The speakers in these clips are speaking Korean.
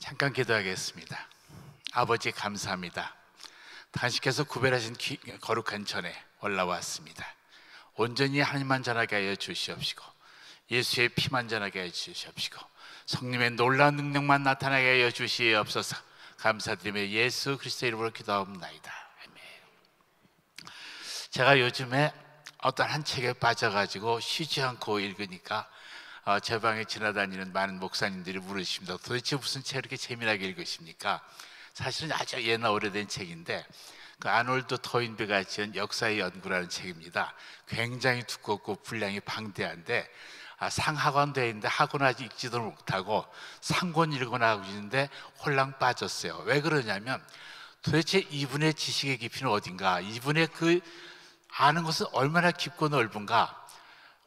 잠깐 기도하겠습니다. 아버지 감사합니다. 당신께서 구별하신 거룩한 전에 올라왔습니다. 온전히 하나님만 전하게 하여 주시옵시고 예수의 피만 전하게 하여 주시옵시고 성령의 놀라운 능력만 나타나게 하여 주시옵소서. 감사드리며 예수 그리스도의 이름으로 기도하옵나이다. 아멘. 제가 요즘에 어떤 한 책에 빠져가지고 쉬지 않고 읽으니까 제 방에 지나다니는 많은 목사님들이 물으십니다. 도대체 무슨 책 이렇게 재미나게 읽으십니까? 사실은 아주 옛날 오래된 책인데 그 아놀드 토인비가 지은 역사의 연구라는 책입니다. 굉장히 두껍고 분량이 방대한데 상하관되어 있는데 학원 아직 읽지도 못하고 상권 읽거나 하고 있는데 홀랑 빠졌어요. 왜 그러냐면 도대체 이분의 지식의 깊이는 어딘가, 이분의 그 아는 것은 얼마나 깊고 넓은가.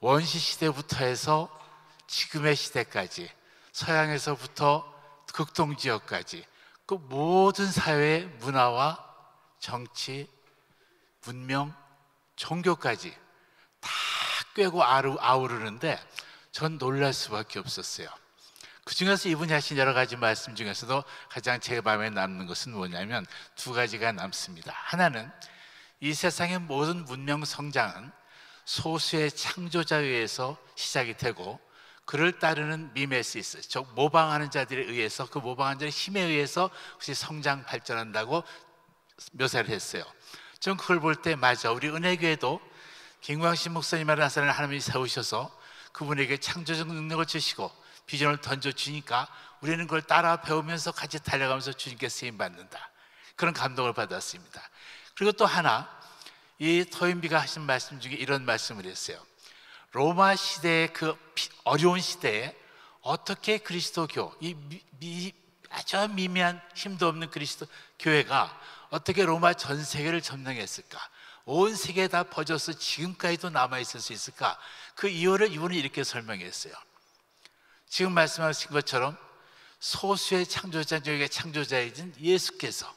원시 시대부터 해서 지금의 시대까지, 서양에서부터 극동지역까지 그 모든 사회의 문화와 정치, 문명, 종교까지 다 꿰고 아우르는데 전 놀랄 수밖에 없었어요. 그 중에서 이분이 하신 여러 가지 말씀 중에서도 가장 제 마음에 남는 것은 뭐냐면 두 가지가 남습니다. 하나는 이 세상의 모든 문명 성장은 소수의 창조자에 의해서 시작이 되고 그를 따르는 미메시스, 즉 모방하는 자들에 의해서, 그 모방하는 자의 힘에 의해서 혹시 성장 발전한다고 묘사를 했어요. 전 그걸 볼 때 맞아, 우리 은혜교회도 김광신 목사님이라는 사람을 하나님이 세우셔서 그분에게 창조적 능력을 주시고 비전을 던져주니까 우리는 그걸 따라 배우면서 같이 달려가면서 주님께 쓰임받는다, 그런 감동을 받았습니다. 그리고 또 하나, 이 토인비가 하신 말씀 중에 이런 말씀을 했어요. 로마 시대의 그 어려운 시대에 어떻게 그리스도교, 아주 미미한 힘도 없는 그리스도 교회가 어떻게 로마 전 세계를 점령했을까, 온 세계에 다 퍼져서 지금까지도 남아있을 수 있을까, 그 이유를 이분은 이렇게 설명했어요. 지금 말씀하신 것처럼 소수의 창조자 중에 창조자이신 예수께서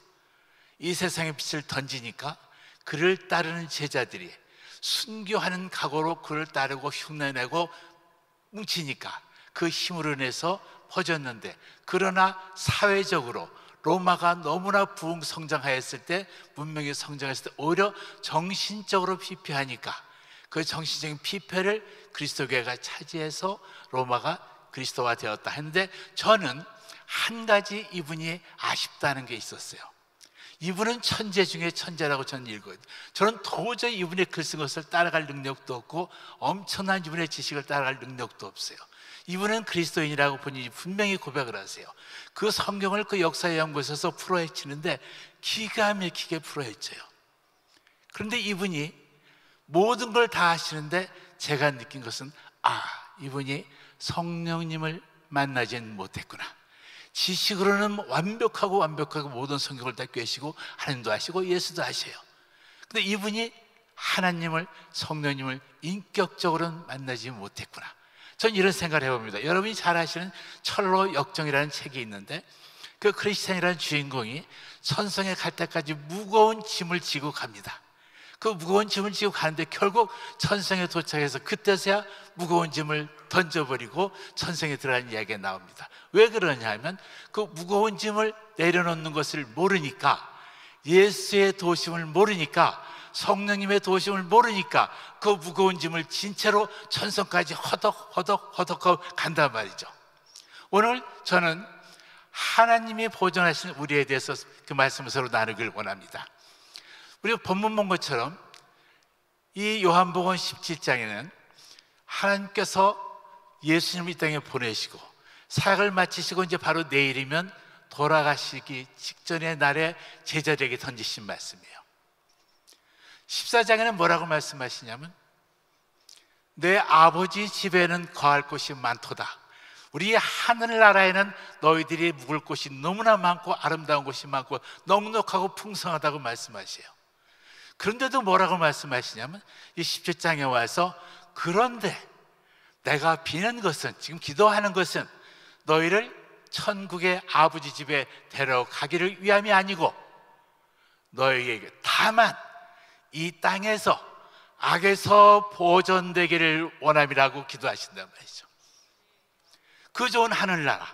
이 세상에 빛을 던지니까 그를 따르는 제자들이 순교하는 각오로 그를 따르고 흉내내고 뭉치니까 그 힘으로 인해서 퍼졌는데, 그러나 사회적으로 로마가 너무나 부흥성장하였을 때, 문명이 성장했을 때 오히려 정신적으로 피폐하니까 그 정신적인 피폐를 그리스도교회가 차지해서 로마가 그리스도화 되었다 했는데, 저는 한 가지 이분이 아쉽다는 게 있었어요. 이분은 천재 중에 천재라고 저는 읽어요. 저는 도저히 이분의 글 쓴 것을 따라갈 능력도 없고 엄청난 이분의 지식을 따라갈 능력도 없어요. 이분은 그리스도인이라고 본인이 분명히 고백을 하세요. 그 성경을 그 역사의 연구소에서 풀어헤치는데 기가 막히게 풀어헤쳐요. 그런데 이분이 모든 걸 다 하시는데 제가 느낀 것은 이분이 성령님을 만나지는 못했구나. 지식으로는 완벽하고 모든 성경을 다 꿰시고 하나님도 하시고 예수도 하셔요. 근데 이분이 하나님을, 성령님을 인격적으로 만나지 못했구나. 전 이런 생각을 해봅니다. 여러분이 잘 아시는 철로 역정이라는 책이 있는데 그 크리스찬이라는 주인공이 천성에 갈 때까지 무거운 짐을 지고 갑니다. 그 무거운 짐을 지고 가는데 결국 천성에 도착해서 그때서야 무거운 짐을 던져버리고 천성에 들어가는 이야기가 나옵니다. 왜 그러냐 하면 그 무거운 짐을 내려놓는 것을 모르니까, 예수의 도심을 모르니까, 성령님의 도심을 모르니까 그 무거운 짐을 진 채로 천성까지 허덕허덕 간단 말이죠. 오늘 저는 하나님이 보존하신 우리에 대해서 그 말씀을 서로 나누길 원합니다. 우리가 본문 본 것처럼 이 요한복음 17장에는 하나님께서 예수님을 이 땅에 보내시고 사역을 마치시고 이제 바로 내일이면 돌아가시기 직전의 날에 제자들에게 던지신 말씀이에요. 14장에는 뭐라고 말씀하시냐면 내 아버지 집에는 거할 곳이 많도다. 우리 하늘나라에는 너희들이 묵을 곳이 너무나 많고 아름다운 곳이 많고 넉넉하고 풍성하다고 말씀하세요. 그런데도 뭐라고 말씀하시냐면 이 17장에 와서 그런데 내가 비는 것은, 지금 기도하는 것은 너희를 천국의 아버지 집에 데려가기를 위함이 아니고 너희에게 다만 이 땅에서 악에서 보존되기를 원함이라고 기도하신단 말이죠. 그 좋은 하늘나라,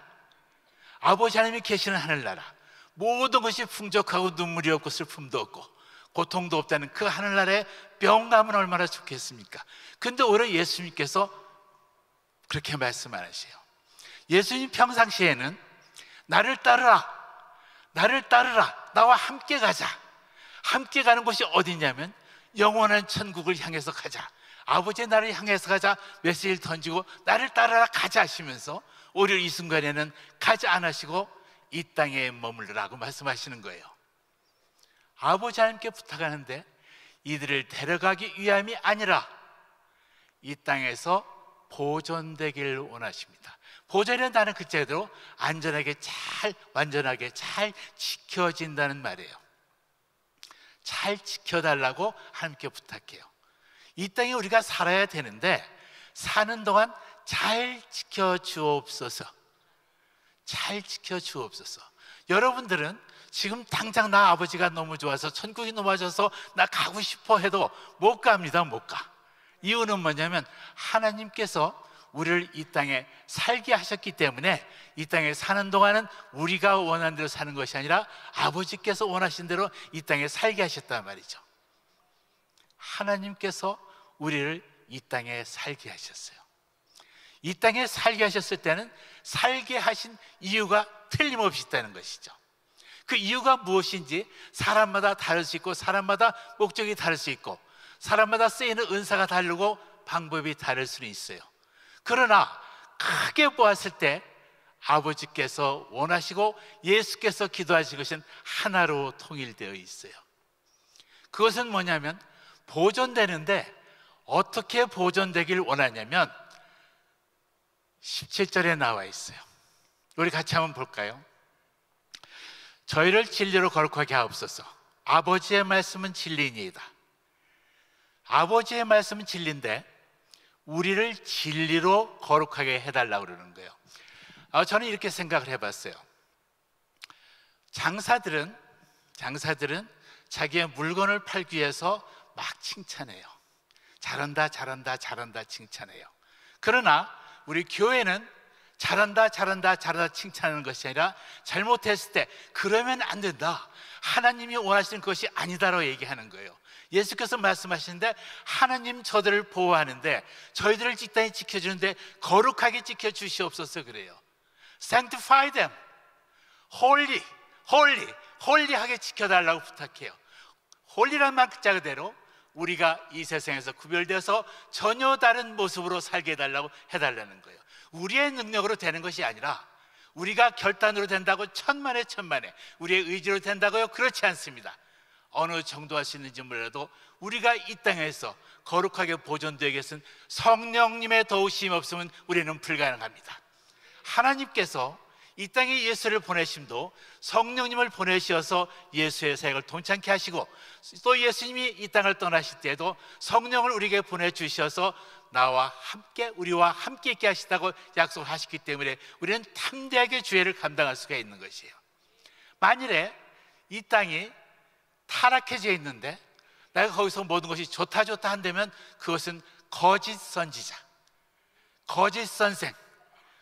아버지 하나님이 계시는 하늘나라, 모든 것이 풍족하고 눈물이 없고 슬픔도 없고 고통도 없다는 그 하늘나라에 뿅 가면 얼마나 좋겠습니까? 근데 오히려 예수님께서 그렇게 말씀 안 하세요. 예수님 평상시에는 나를 따르라, 나를 따르라, 나와 함께 가자. 함께 가는 곳이 어디냐면 영원한 천국을 향해서 가자, 아버지의 나라를 향해서 가자 메시지를 던지고 나를 따라라 가자 하시면서 오히려 이 순간에는 가지 않으시고 이 땅에 머물르라고 말씀하시는 거예요. 아버지 하나님께 부탁하는데 이들을 데려가기 위함이 아니라 이 땅에서 보존되기를 원하십니다. 보존이라는 글자대로 안전하게 잘, 완전하게 잘 지켜진다는 말이에요. 잘 지켜달라고 하나님께 부탁해요. 이 땅에 우리가 살아야 되는데 사는 동안 잘 지켜주옵소서. 잘 지켜주옵소서. 여러분들은 지금 당장 나 아버지가 너무 좋아서 천국이 너무 좋아서 나 가고 싶어 해도 못 갑니다. 못 가. 이유는 뭐냐면 하나님께서 우리를 이 땅에 살게 하셨기 때문에 이 땅에 사는 동안은 우리가 원하는 대로 사는 것이 아니라 아버지께서 원하신 대로 이 땅에 살게 하셨단 말이죠. 하나님께서 우리를 이 땅에 살게 하셨어요. 이 땅에 살게 하셨을 때는 살게 하신 이유가 틀림없이 있다는 것이죠. 그 이유가 무엇인지 사람마다 다를 수 있고 사람마다 목적이 다를 수 있고 사람마다 쓰이는 은사가 다르고 방법이 다를 수는 있어요. 그러나 크게 보았을 때 아버지께서 원하시고 예수께서 기도하신 것은 하나로 통일되어 있어요. 그것은 뭐냐면 보존되는데 어떻게 보존되길 원하냐면 17절에 나와 있어요. 우리 같이 한번 볼까요? 저희를 진리로 거룩하게 하옵소서. 아버지의 말씀은 진리니이다. 아버지의 말씀은 진리인데 우리를 진리로 거룩하게 해달라고 그러는 거예요. 저는 이렇게 생각을 해봤어요. 장사들은 자기의 물건을 팔기 위해서 막 칭찬해요. 잘한다 잘한다 잘한다 칭찬해요. 그러나 우리 교회는 잘한다 잘한다 잘한다 칭찬하는 것이 아니라 잘못했을 때 그러면 안 된다, 하나님이 원하시는 것이 아니다라고 얘기하는 거예요. 예수께서 말씀하시는데 하나님 저들을 보호하는데 저희들을 이 땅에 지켜주는데 거룩하게 지켜주시옵소서 그래요. Sanctify them, holy, holy, holy하게 지켜달라고 부탁해요. holy란 말 글자 그대로 우리가 이 세상에서 구별되어서 전혀 다른 모습으로 살게 해달라고 해달라는 거예요. 우리의 능력으로 되는 것이 아니라 우리가 결단으로 된다고 천만에 우리의 의지로 된다고요? 그렇지 않습니다. 어느 정도 할 수 있는지 몰라도 우리가 이 땅에서 거룩하게 보존되기 위해서는 성령님의 도우심이 없으면 우리는 불가능합니다. 하나님께서 이 땅에 예수를 보내심도 성령님을 보내셔서 예수의 사역을 돈찮게 하시고 또 예수님이 이 땅을 떠나실 때에도 성령을 우리에게 보내주셔서 나와 함께 우리와 함께 있게 하시다고 약속하셨기 때문에 우리는 담대하게 주의를 감당할 수가 있는 것이에요. 만일에 이 땅이 타락해져 있는데 내가 거기서 모든 것이 좋다 한다면 그것은 거짓 선지자, 거짓 선생,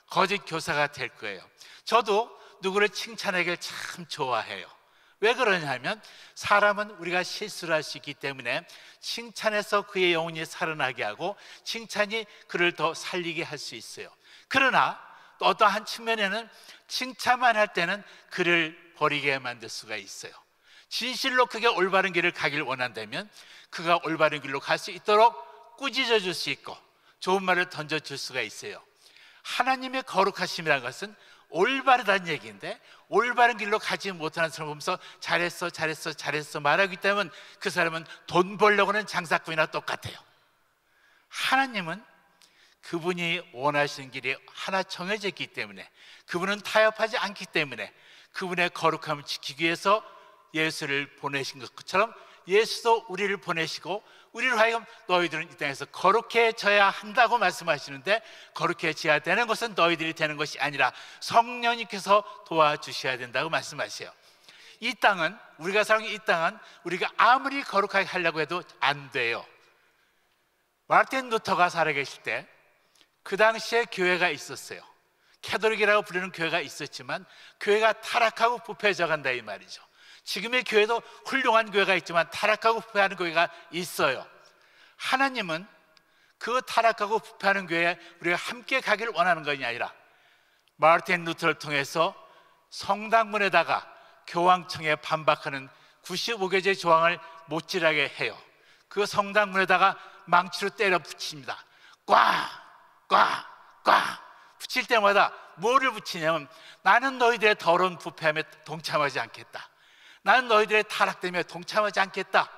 거짓 교사가 될 거예요. 저도 누구를 칭찬하기를 참 좋아해요. 왜 그러냐면 사람은 우리가 실수를 할 수 있기 때문에 칭찬해서 그의 영혼이 살아나게 하고 칭찬이 그를 더 살리게 할 수 있어요. 그러나 또 어떠한 측면에는 칭찬만 할 때는 그를 버리게 만들 수가 있어요. 진실로 그가 올바른 길을 가길 원한다면 그가 올바른 길로 갈 수 있도록 꾸짖어 줄 수 있고 좋은 말을 던져줄 수가 있어요. 하나님의 거룩하심이라는 것은 올바르다는 얘기인데 올바른 길로 가지 못하는 사람을 보면서 잘했어 말하기 때문에 그 사람은 돈 벌려고 하는 장사꾼이나 똑같아요. 하나님은 그분이 원하시는 길이 하나 정해져 있기 때문에 그분은 타협하지 않기 때문에 그분의 거룩함을 지키기 위해서 예수를 보내신 것처럼 예수도 우리를 보내시고 우리를 하여금 너희들은 이 땅에서 거룩해져야 한다고 말씀하시는데 거룩해져야 되는 것은 너희들이 되는 것이 아니라 성령님께서 도와주셔야 된다고 말씀하세요. 이 땅은 우리가 사는 이 땅은 우리가 아무리 거룩하게 하려고 해도 안 돼요. 마르틴 루터가 살아계실 때 그 당시에 교회가 있었어요. 캐톨릭이라고 부르는 교회가 있었지만 교회가 타락하고 부패해져 간다 이 말이죠. 지금의 교회도 훌륭한 교회가 있지만 타락하고 부패하는 교회가 있어요. 하나님은 그 타락하고 부패하는 교회에 우리가 함께 가기를 원하는 것이 아니라 마르틴 루터를 통해서 성당문에다가 교황청에 반박하는 95개의 조항을 못질하게 해요. 그 성당문에다가 망치로 때려 붙입니다. 꽉 붙일 때마다 뭐를 붙이냐면, 나는 너희들의 더러운 부패함에 동참하지 않겠다. 나는 너희들의 타락 때문에 동참하지 않겠다.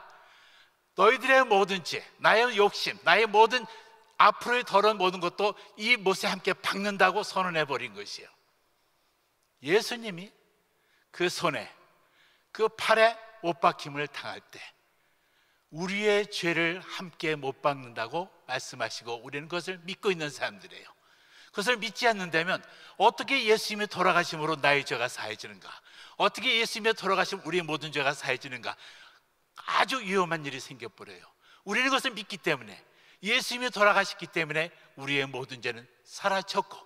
너희들의 모든 죄, 나의 욕심, 나의 모든 앞으로의 더러운 모든 것도 이 못에 함께 박는다고 선언해 버린 것이에요. 예수님이 그 손에, 그 팔에 못 박힘을 당할 때 우리의 죄를 함께 못 박는다고 말씀하시고 우리는 그것을 믿고 있는 사람들이에요. 그것을 믿지 않는다면 어떻게 예수님의 돌아가심으로 나의 죄가 사해지는가, 어떻게 예수님의 돌아가심 우리의 모든 죄가 사해지는가, 아주 위험한 일이 생겨버려요. 우리는 그것을 믿기 때문에, 예수님이 돌아가셨기 때문에 우리의 모든 죄는 사라졌고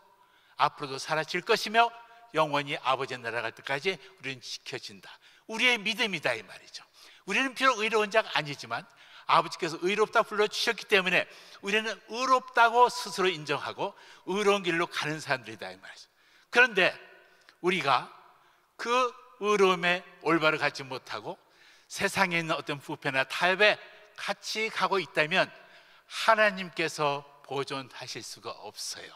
앞으로도 사라질 것이며 영원히 아버지의 나라 갈 때까지 우리는 지켜진다. 우리의 믿음이다 이 말이죠. 우리는 비록 의로운 자가 아니지만 아버지께서 의롭다 불러주셨기 때문에 우리는 의롭다고 스스로 인정하고 의로운 길로 가는 사람들이다 이 말이죠. 그런데 우리가 그 의로움에 올바로 가지 못하고 세상에 있는 어떤 부패나 타협에 같이 가고 있다면 하나님께서 보존하실 수가 없어요.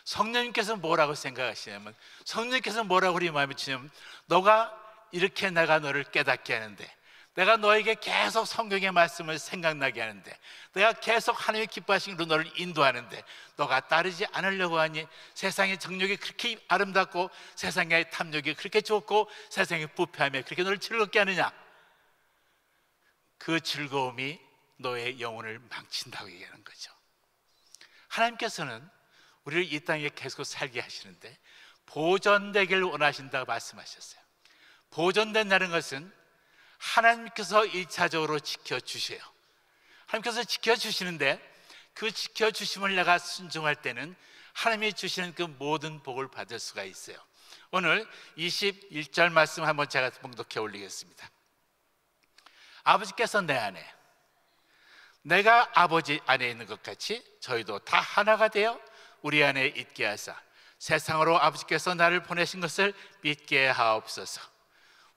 성령님께서 뭐라고 생각하시냐면, 성령님께서 뭐라고 우리 마음에 주냐면, 너가 이렇게 내가 너를 깨닫게 하는데, 내가 너에게 계속 성경의 말씀을 생각나게 하는데, 내가 계속 하나님의 기뻐하신 길로 너를 인도하는데 너가 따르지 않으려고 하니, 세상의 정욕이 그렇게 아름답고 세상의 탐욕이 그렇게 좋고 세상의 부패함에 그렇게 너를 즐겁게 하느냐? 그 즐거움이 너의 영혼을 망친다고 얘기하는 거죠. 하나님께서는 우리를 이 땅에 계속 살게 하시는데 보존되기를 원하신다고 말씀하셨어요. 보존된다는 것은 하나님께서 1차적으로 지켜주세요. 하나님께서 지켜주시는데 그 지켜주심을 내가 순종할 때는 하나님이 주시는 그 모든 복을 받을 수가 있어요. 오늘 21절 말씀 한번 제가 봉독해 올리겠습니다. 아버지께서 내 안에, 내가 아버지 안에 있는 것 같이 저희도 다 하나가 되어 우리 안에 있게 하사 세상으로 아버지께서 나를 보내신 것을 믿게 하옵소서.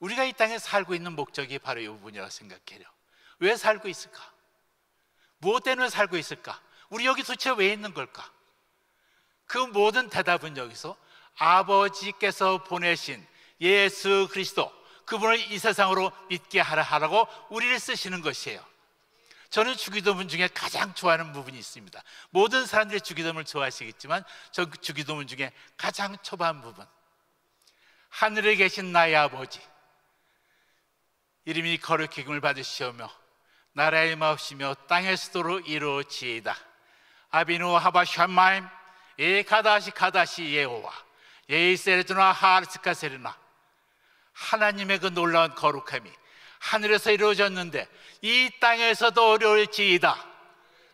우리가 이 땅에 살고 있는 목적이 바로 이 부분이라고 생각해요. 왜 살고 있을까? 무엇 때문에 살고 있을까? 우리 여기 도대체 왜 있는 걸까? 그 모든 대답은 여기서 아버지께서 보내신 예수 그리스도, 그분을 이 세상으로 믿게 하라고 우리를 쓰시는 것이에요. 저는 주기도문 중에 가장 좋아하는 부분이 있습니다. 모든 사람들이 주기도문을 좋아하시겠지만 저 주기도문 중에 가장 초반 부분, 하늘에 계신 나의 아버지, 이름이 거룩히 여김을 받으시오며 나라의 마옵시며 땅의 수도로 이루어지이다. 아비누 하바샤마임 에카다시 예호와 예이세르드나 하르스카세르나. 하나님의 그 놀라운 거룩함이 하늘에서 이루어졌는데 이 땅에서도 이루어지이다.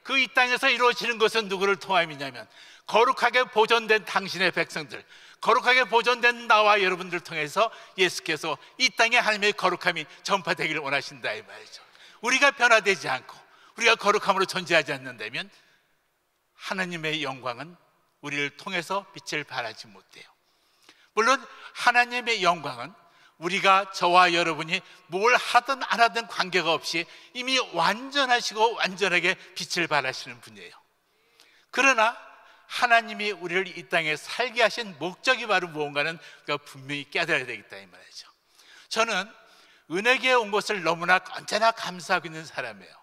그 이 땅에서 이루어지는 것은 누구를 통함이냐면 거룩하게 보존된 당신의 백성들, 거룩하게 보존된 나와 여러분들을 통해서 예수께서 이 땅에 하나님의 거룩함이 전파되기를 원하신다 이 말이죠. 우리가 변화되지 않고 우리가 거룩함으로 존재하지 않는다면 하나님의 영광은 우리를 통해서 빛을 발하지 못해요. 물론 하나님의 영광은 우리가, 저와 여러분이 뭘 하든 안 하든 관계가 없이 이미 완전하시고 완전하게 빛을 발하시는 분이에요. 그러나 하나님이 우리를 이 땅에 살게 하신 목적이 바로 무언가는 우리가 분명히 깨달아야 되겠다 이 말이죠. 저는 은혜교에 온 것을 너무나 언제나 감사하고 있는 사람이에요.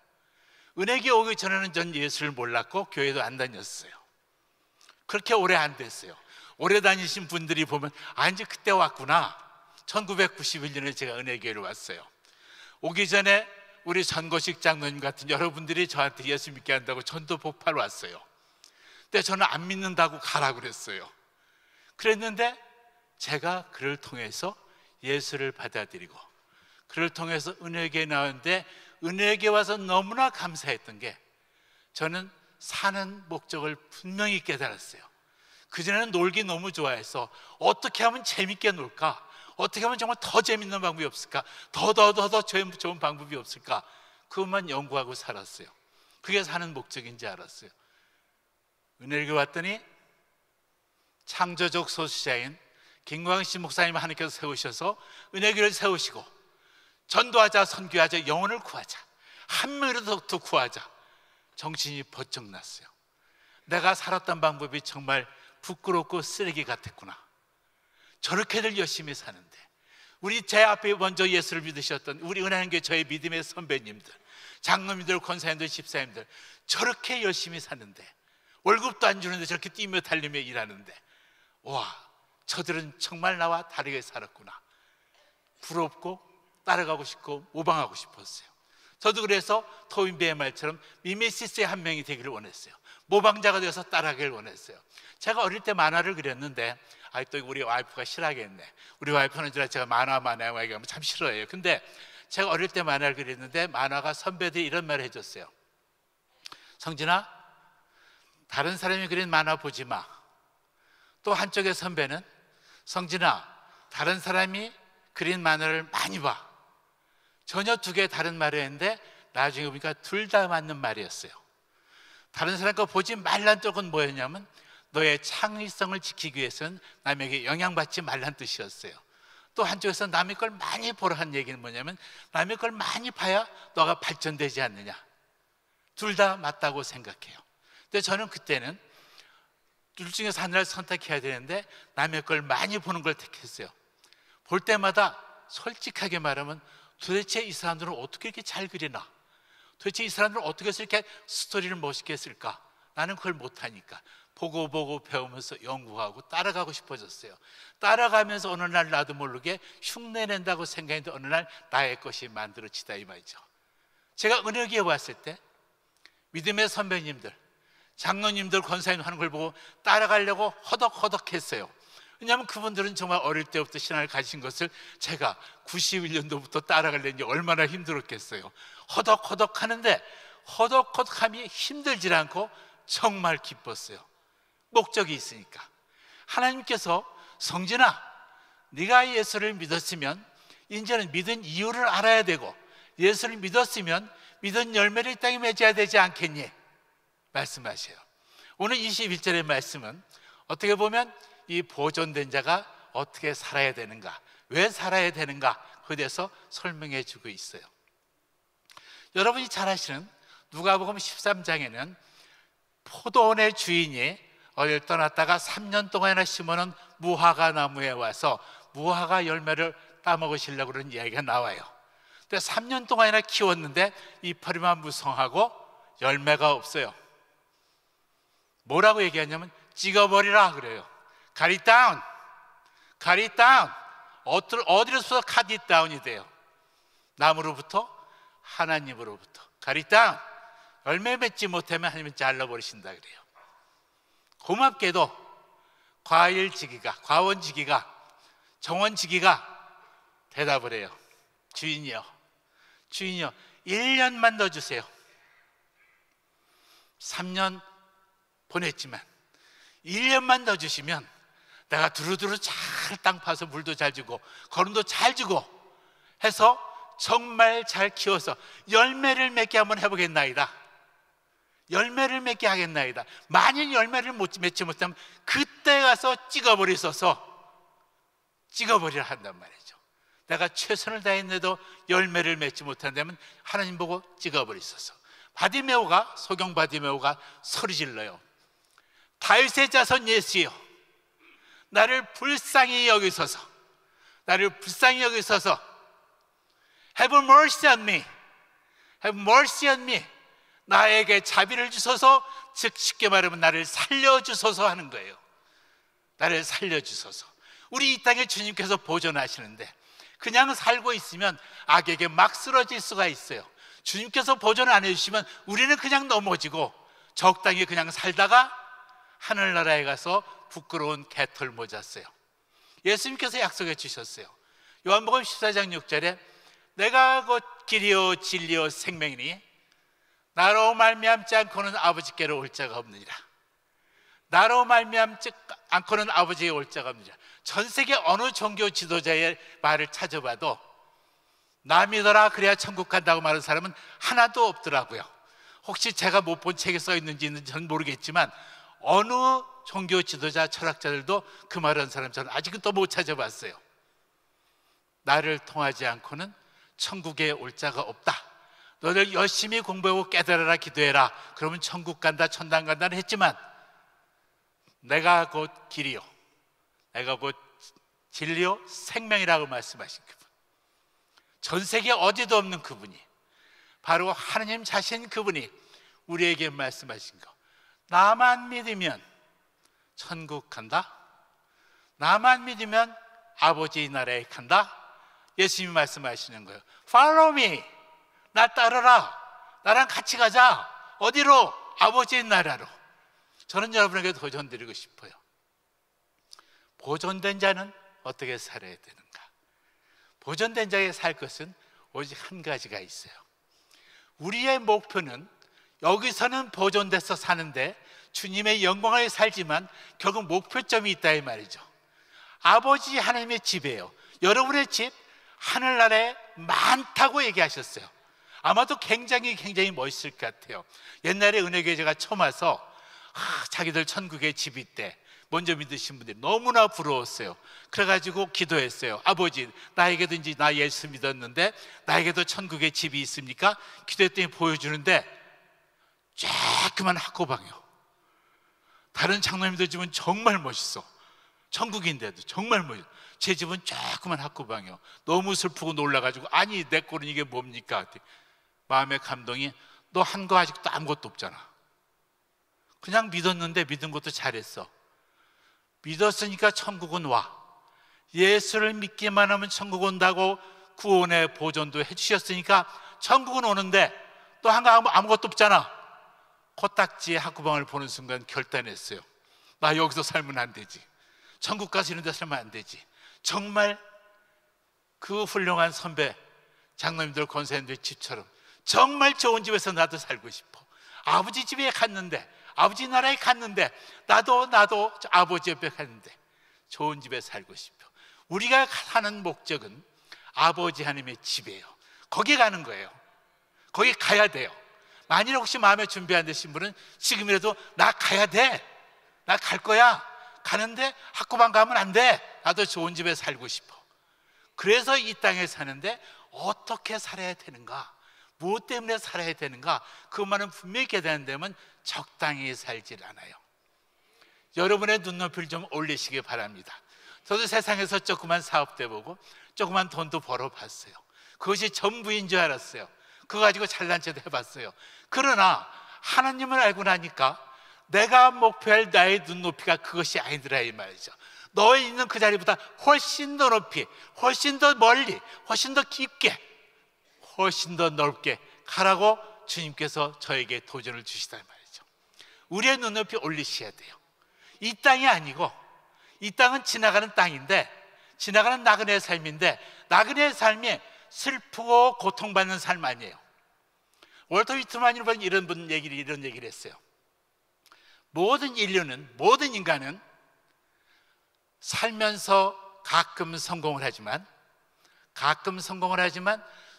은혜교에 오기 전에는 전 예수를 몰랐고 교회도 안 다녔어요. 그렇게 오래 안 됐어요. 오래 다니신 분들이 보면 아, 이제 그때 왔구나. 1991년에 제가 은혜교회를 왔어요. 오기 전에 우리 전고식 장로님 같은 여러분들이 저한테 예수 믿게 한다고 전도 복파를 왔어요. 근데 저는 안 믿는다고 가라고 그랬어요. 그랬는데 제가 그를 통해서 예수를 받아들이고 그를 통해서 은혜교회에 나왔는데, 은혜교회 와서 너무나 감사했던 게 저는 사는 목적을 분명히 깨달았어요. 그전에는 놀기 너무 좋아해서 어떻게 하면 재밌게 놀까? 어떻게 하면 정말 더 재밌는 방법이 없을까? 더 좋은 방법이 없을까? 그것만 연구하고 살았어요. 그게 사는 목적인지 알았어요. 은혜를 왔더니 창조적 소수자인 김광식 목사님 하나님께서 세우셔서 은혜교를 세우시고 전도하자, 선교하자, 영혼을 구하자, 한 명이라도 더 구하자. 정신이 번쩍 났어요. 내가 살았던 방법이 정말 부끄럽고 쓰레기 같았구나. 저렇게들 열심히 사는데, 우리 제 앞에 먼저 예수를 믿으셨던 우리 은혜교회 저의 믿음의 선배님들, 장로님들, 권사님들, 집사님들 저렇게 열심히 사는데, 월급도 안 주는데 저렇게 뛰며 달리며 일하는데, 와, 저들은 정말 나와 다르게 살았구나. 부럽고 따라가고 싶고 모방하고 싶었어요. 저도 그래서 토인비의 말처럼 미메시스의 한 명이 되기를 원했어요. 모방자가 되어서 따라가기를 원했어요. 제가 어릴 때 만화를 그렸는데, 또 우리 와이프가 싫어하겠네. 우리 와이프는 제가 만화 얘기하면 참 싫어해요. 근데 제가 어릴 때 만화를 그렸는데, 만화가 선배들이 이런 말을 해줬어요. 성진아, 다른 사람이 그린 만화 보지 마. 또 한쪽의 선배는, 성진아, 다른 사람이 그린 만화를 많이 봐. 전혀 두 개의 다른 말을 했는데 나중에 보니까 둘 다 맞는 말이었어요. 다른 사람 거 보지 말란 쪽은 뭐였냐면, 너의 창의성을 지키기 위해서는 남에게 영향받지 말란 뜻이었어요. 또 한쪽에서 남의 걸 많이 보라는 얘기는 뭐냐면, 남의 걸 많이 봐야 너가 발전되지 않느냐. 둘 다 맞다고 생각해요. 근데 저는 그때는 둘 중에서 하나를 선택해야 되는데 남의 걸 많이 보는 걸 택했어요. 볼 때마다 솔직하게 말하면, 도대체 이 사람들은 어떻게 이렇게 잘 그리나? 도대체 이 사람들은 어떻게 해서 이렇게 스토리를 멋있게 쓸까? 나는 그걸 못하니까 보고 배우면서 연구하고 따라가고 싶어졌어요. 따라가면서 어느 날 나도 모르게 흉내낸다고 생각했는데 어느 날 나의 것이 만들어지다, 이 말이죠. 제가 은혜교에 왔을 때 믿음의 선배님들, 장로님들, 권사님 하는 걸 보고 따라가려고 허덕허덕했어요. 왜냐하면 그분들은 정말 어릴 때부터 신앙을 가진 것을 제가 91년도부터 따라가려니 얼마나 힘들었겠어요. 허덕허덕 하는데 허덕허덕함이 힘들지 않고 정말 기뻤어요. 목적이 있으니까. 하나님께서, 성진아, 네가 예수를 믿었으면 이제는 믿은 이유를 알아야 되고, 예수를 믿었으면 믿은 열매를 이 땅에 맺어야 되지 않겠니? 말씀하세요. 오늘 21절의 말씀은 어떻게 보면 이 보존된 자가 어떻게 살아야 되는가, 왜 살아야 되는가, 그에 대해서 설명해 주고 있어요. 여러분이 잘 아시는 누가복음 13장에는 포도원의 주인이 어딜 떠났다가 3년 동안이나 심어놓은 무화과 나무에 와서 무화과 열매를 따먹으시려고 그런 이야기가 나와요. 근데 3년 동안이나 키웠는데 이파리만 무성하고 열매가 없어요. 뭐라고 얘기하냐면 찍어버리라 그래요. Cut it down, cut it down. 어디로서 cut it down이 돼요? 나무로부터, 하나님으로부터. Cut it down. 열매 맺지 못하면 하나님은 잘라버리신다 그래요. 고맙게도 과일지기가, 과원지기가, 정원지기가 대답을 해요. 주인이요, 1년만 더 주세요. 3년 보냈지만 1년만 더 주시면 내가 두루두루 잘 땅 파서 물도 잘 주고 거름도 잘 주고 해서 정말 잘 키워서 열매를 맺게 한번 해보겠나이다. 열매를 맺게 하겠나이다. 만일 열매를 맺지 못하면 그때 가서 찍어버리라 한단 말이죠. 내가 최선을 다했는데도 열매를 맺지 못한다면 하나님 보고 찍어버리소서. 바디메오가, 소경 바디메오가 소리 질러요. 다윗의 자손 예수여, 나를 불쌍히 여기소서. 나를 불쌍히 여기소서. Have mercy on me. Have mercy on me. 나에게 자비를 주소서. 즉 쉽게 말하면 나를 살려주소서 하는 거예요. 나를 살려주소서. 우리 이 땅에 주님께서 보존하시는데 그냥 살고 있으면 악에게 막 쓰러질 수가 있어요. 주님께서 보존을 안 해주시면 우리는 그냥 넘어지고 적당히 그냥 살다가 하늘나라에 가서 부끄러운 개털 모자어요. 예수님께서 약속해 주셨어요. 요한복음 14장 6절에 내가 곧 길이요 진리요 생명이니 나로 말미암지 않고는 아버지께로 올 자가 없느니라. 나로 말미암지 않고는 아버지의 올 자가 없느니라. 전 세계 어느 종교 지도자의 말을 찾아봐도 나 믿어라 그래야 천국 간다고 말하는 사람은 하나도 없더라고요. 혹시 제가 못 본 책에 써 있는지는 저는 모르겠지만 어느 종교 지도자 철학자들도 그 말을 하는 사람 저는 아직은 또 못 찾아봤어요. 나를 통하지 않고는 천국에 올 자가 없다. 너를 열심히 공부하고 깨달아라, 기도해라, 그러면 천국 간다, 천당 간다는 했지만 내가 곧 길이요, 내가 곧 진리요, 생명이라고 말씀하신 그분, 전 세계 어디도 없는 그분이, 바로 하느님 자신 그분이 우리에게 말씀하신 거, 나만 믿으면 천국 간다, 나만 믿으면 아버지 나라에 간다. 예수님이 말씀하시는 거예요. Follow me, 나 따르라, 나랑 같이 가자. 어디로? 아버지의 나라로. 저는 여러분에게 도전드리고 싶어요. 보존된 자는 어떻게 살아야 되는가? 보존된 자의 살 것은 오직 한 가지가 있어요. 우리의 목표는 여기서는 보존돼서 사는데 주님의 영광을 살지만 결국 목표점이 있다 이 말이죠. 아버지 하나님의 집이에요. 여러분의 집 하늘나라에 많다고 얘기하셨어요. 아마도 굉장히 멋있을 것 같아요. 옛날에 은혜교회 제가 처음 와서 자기들 천국에 집이 있대. 먼저 믿으신 분들이 너무나 부러웠어요. 그래가지고 기도했어요. 아버지, 나에게도 이제 나 예수 믿었는데 나에게도 천국에 집이 있습니까? 기도했더니 보여주는데 조그만 학고방이요. 다른 장로님들 집은 정말 멋있어. 천국인데도 정말 멋있어. 제 집은 조그만 학고방이요. 너무 슬프고 놀라가지고 아니 내 꼴은 이게 뭡니까? 마음의 감동이, 너 한 거 아직도 아무것도 없잖아. 그냥 믿었는데 믿은 것도 잘했어. 믿었으니까 천국은 와. 예수를 믿기만 하면 천국 온다고 구원의 보존도 해주셨으니까 천국은 오는데 또 한 거 아무것도 없잖아. 코딱지의 학구방을 보는 순간 결단했어요. 나 여기서 살면 안 되지. 천국 가서 이런 데 살면 안 되지. 정말 그 훌륭한 선배 장로님들 권사님들 집처럼 정말 좋은 집에서 나도 살고 싶어. 아버지 집에 갔는데, 아버지 나라에 갔는데 나도 아버지 옆에 갔는데 좋은 집에 살고 싶어. 우리가 사는 목적은 아버지 하나님의 집이에요. 거기 가는 거예요. 거기 가야 돼요. 만일 혹시 마음에 준비 안 되신 분은 지금이라도 나 가야 돼, 나 갈 거야, 가는데 학구방 가면 안 돼, 나도 좋은 집에 살고 싶어. 그래서 이 땅에 사는데 어떻게 살아야 되는가, 무엇 때문에 살아야 되는가, 그것만은 분명히 깨닫는다면 적당히 살질 않아요. 여러분의 눈높이를 좀 올리시기 바랍니다. 저도 세상에서 조그만 사업도 해보고 조그만 돈도 벌어봤어요. 그것이 전부인 줄 알았어요. 그거 가지고 잘난 체도 해봤어요. 그러나 하나님을 알고 나니까 내가 목표할 나의 눈높이가 그것이 아니더라 이 말이죠. 너의 있는 그 자리보다 훨씬 더 높이, 훨씬 더 멀리, 훨씬 더 깊게, 훨씬 더 넓게 가라고 주님께서 저에게 도전을 주시단 말이죠. 우리의 눈높이 올리셔야 돼요. 이 땅이 아니고, 이 땅은 지나가는 땅인데, 지나가는 나그네의 삶인데, 나그네의 삶이 슬프고 고통받는 삶 아니에요. 월터 위트만이 이런 얘기를 했어요. 모든 인류는, 모든 인간은 살면서 가끔 성공을 하지만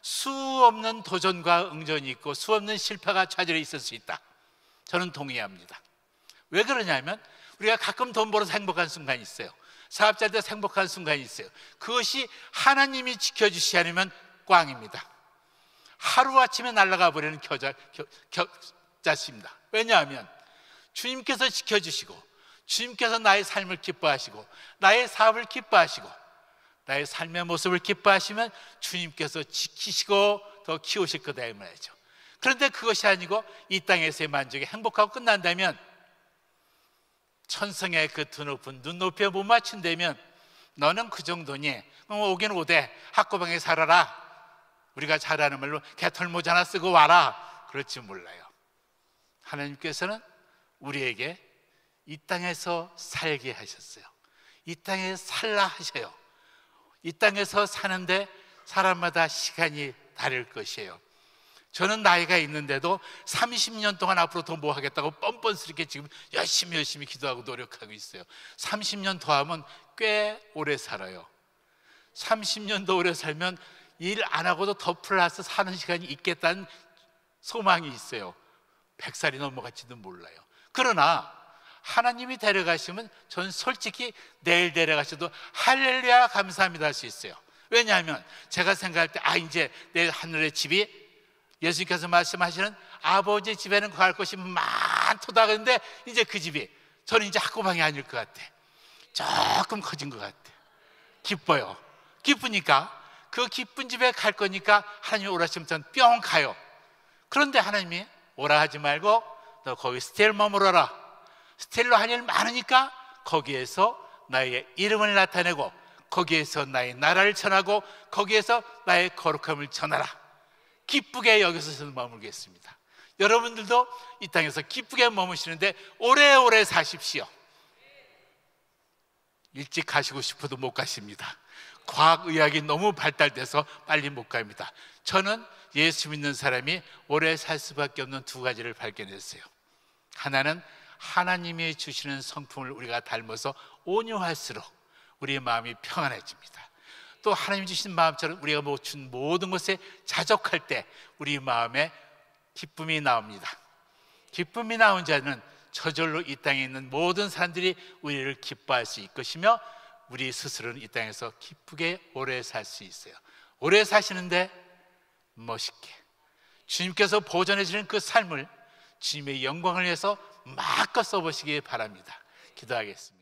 수 없는 도전과 응전이 있고 수 없는 실패가 좌절에 있을 수 있다. 저는 동의합니다. 왜 그러냐면 우리가 가끔 돈 벌어서 행복한 순간이 있어요. 사업자 때 행복한 순간이 있어요. 그것이 하나님이 지켜주시지 않으면 꽝입니다. 하루아침에 날아가 버리는 겨자씨입니다. 왜냐하면 주님께서 지켜주시고 주님께서 나의 삶을 기뻐하시고 나의 사업을 기뻐하시고 나의 삶의 모습을 기뻐하시면 주님께서 지키시고 더 키우실 거다 이 말이죠. 그런데 그것이 아니고 이 땅에서의 만족이 행복하고 끝난다면, 천성의 그 드높은 눈높이에 못 맞춘다면 너는 그 정도니, 오긴 오되 학고방에 살아라, 우리가 잘 아는 말로 개털모자 하나 쓰고 와라, 그럴지 몰라요. 하나님께서는 우리에게 이 땅에서 살게 하셨어요. 이 땅에 살라 하셔요. 이 땅에서 사는데 사람마다 시간이 다를 것이에요. 저는 나이가 있는데도 30년 동안 앞으로 더 뭐 하겠다고 뻔뻔스럽게 지금 열심히 기도하고 노력하고 있어요. 30년 더 하면 꽤 오래 살아요. 30년 더 오래 살면 일 안 하고도 더 플러스 사는 시간이 있겠다는 소망이 있어요. 100살이 넘어갈지도 몰라요. 그러나 하나님이 데려가시면 전 솔직히 내일 데려가셔도 할렐루야 감사합니다 할 수 있어요. 왜냐하면 제가 생각할 때 이제 내 하늘의 집이 예수님께서 말씀하시는 아버지 집에는 갈 곳이 많도다. 그런데 이제 그 집이 저는 이제 학고방이 아닐 것 같아. 조금 커진 것 같아. 기뻐요. 기쁘니까 그 기쁜 집에 갈 거니까 하나님이 오라 하시면 전 뿅 가요. 그런데 하나님이 오라 하지 말고 너 거기 스텔 머물러라. 스텔로 할 일 많으니까 거기에서 나의 이름을 나타내고 거기에서 나의 나라를 전하고 거기에서 나의 거룩함을 전하라. 기쁘게 여기서 저는 머물겠습니다. 여러분들도 이 땅에서 기쁘게 머무시는데 오래오래 사십시오. 일찍 가시고 싶어도 못 가십니다. 과학의학이 너무 발달돼서 빨리 못 갑니다. 저는 예수 믿는 사람이 오래 살 수밖에 없는 두 가지를 발견했어요. 하나는 하나님이 주시는 성품을 우리가 닮아서 온유할수록 우리의 마음이 평안해집니다. 또 하나님이 주신 마음처럼 우리가 준 모든 것에 자족할 때 우리 마음에 기쁨이 나옵니다. 기쁨이 나온 자는 저절로 이 땅에 있는 모든 사람들이 우리를 기뻐할 수 있을 것이며 우리 스스로는 이 땅에서 기쁘게 오래 살 수 있어요. 오래 사시는데 멋있게 주님께서 보존해 주는 그 삶을 주님의 영광을 위해서 마음껏 써보시기 바랍니다. 기도하겠습니다.